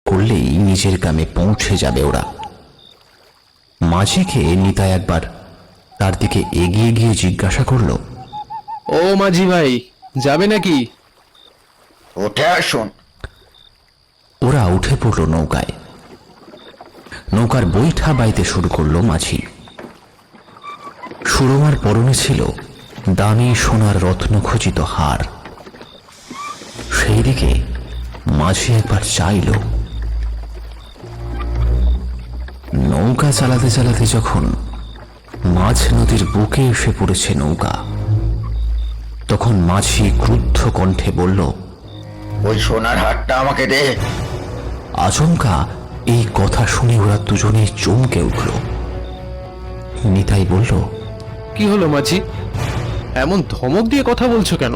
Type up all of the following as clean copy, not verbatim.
করলেই নিজের গ্রামে পৌঁছে যাবে ওরা। মাঝিকে নিতাই একবার তার দিকে এগিয়ে গিয়ে জিজ্ঞাসা করল, ও মাঝি ভাই, যাবে নাকি? উঠে আসুন। ওরা উঠে পড়ল নৌকায়। নৌকার বৈঠা বাইতে শুরু করলো মাঝি। সুরমার পরনে ছিল দামি সোনার রত্ন খচিত হার। সেই দিকে মাঝি একবার চাইল। নৌকা চালাতে চালাতে যখন মাঝ নদীর বুকে এসে পড়েছে নৌকা, তখন মাঝি ক্রুদ্ধ কণ্ঠে বলল, ওই সোনার হারটা আমাকে দে। আচমকা এই কথা শুনে ওরা দুজনেই চমকে উঠল। নিতাই বলল, কি হলো মাঝি, এমন ধমক দিয়ে কথা বলছো কেন?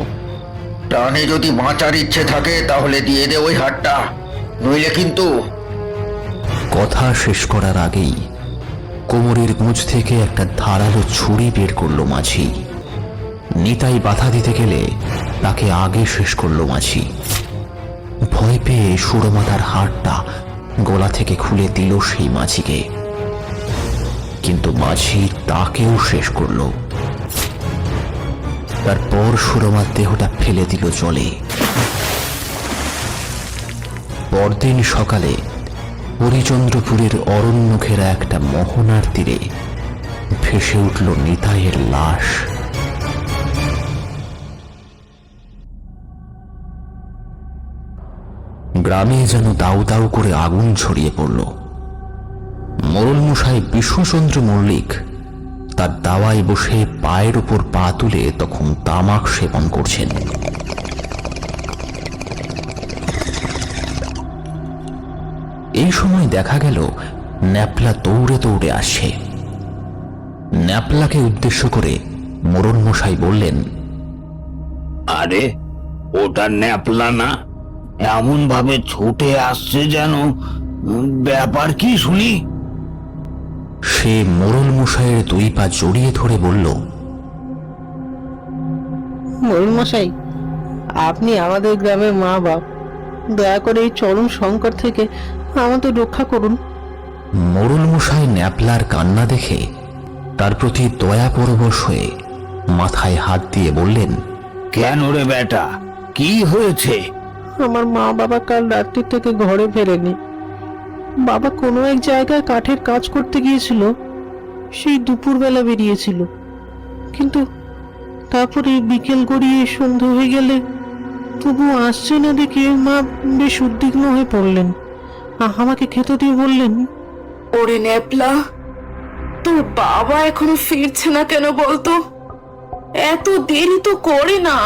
প্রাণে যদি বাঁচার ইচ্ছে থাকে তাহলে দিয়ে দে ওই হারটা, নইলে কিন্তু। কথা শেষ করার আগেই কোমরের মুজ থেকে একটা ধারালো ছুরি বের করলো মাঝি। নিতাই বাধা দিতে গেলে তাকে আগে শেষ করলো মাঝি। ভয় পেয়ে সুরমা তার হারটা গলা থেকে খুলে দিল সেই মাঝিকে, কিন্তু মাঝি তাকেও শেষ করলো। তারপর সুরমার দেহটা ফেলে দিল জলে। পরদিন সকালে হরিচন্দ্রপুরের অরণ্য ঘেরা একটা মোহনার তীরে ভেসে উঠল নিতাইয়ের লাশ। গ্রামে যেন দাউ দাউ করে আগুন ছড়িয়ে পড়ল। মোড়ল মশাই বিষ্ণুচন্দ্র মল্লিক তার দাওয়ায় বসে পায়ের উপর পা তুলে তখন তামাক সেবন করছেন। এই সময় দেখা গেল ন্যাপলা দৌড়ে দৌড়ে আসছে। ন্যাপলাকে উদ্দেশ্য করে মোড়ল মশাই বললেন, আরে ওটা ন্যাপলা না? এমন ভাবে ছুটে আসছে যেন, ব্যাপার কি শুনি? সে মোড়ল মশাইয়ের দুই পা জড়িয়ে ধরে বলল, মোড়ল মশাই, আপনি আমাদের গ্রামের মা বাপ, দয়া করে এই চরম সংকট থেকে আমাদের রক্ষা করুন। মোড়ল মশাই ন্যাপলার কান্না দেখে তার প্রতি দয়া পরবশ হয়ে মাথায় হাত দিয়ে বললেন, কেন রে বেটা, কি হয়েছে? আমার মা বাবা কাল রাত্রি থেকে ঘরে ফেরেনি। বাবা কোনো এক জায়গায় কাঠের কাজ করতে গিয়েছিল, সেই দুপুরবেলা বেরিয়েছিল, কিন্তু তারপরে বিকেল গড়িয়ে সন্ধ্যা হয়ে গেলে তবু আসছে না দেখে মা বেশ উদ্বিগ্ন হয়ে পড়লেন। আমাকে খেতে দিয়ে বললেন, ওরে ন্যাপলা, তোর বাবা এখনো ফিরছে না কেন বলতো? এত দেরি তো করে না।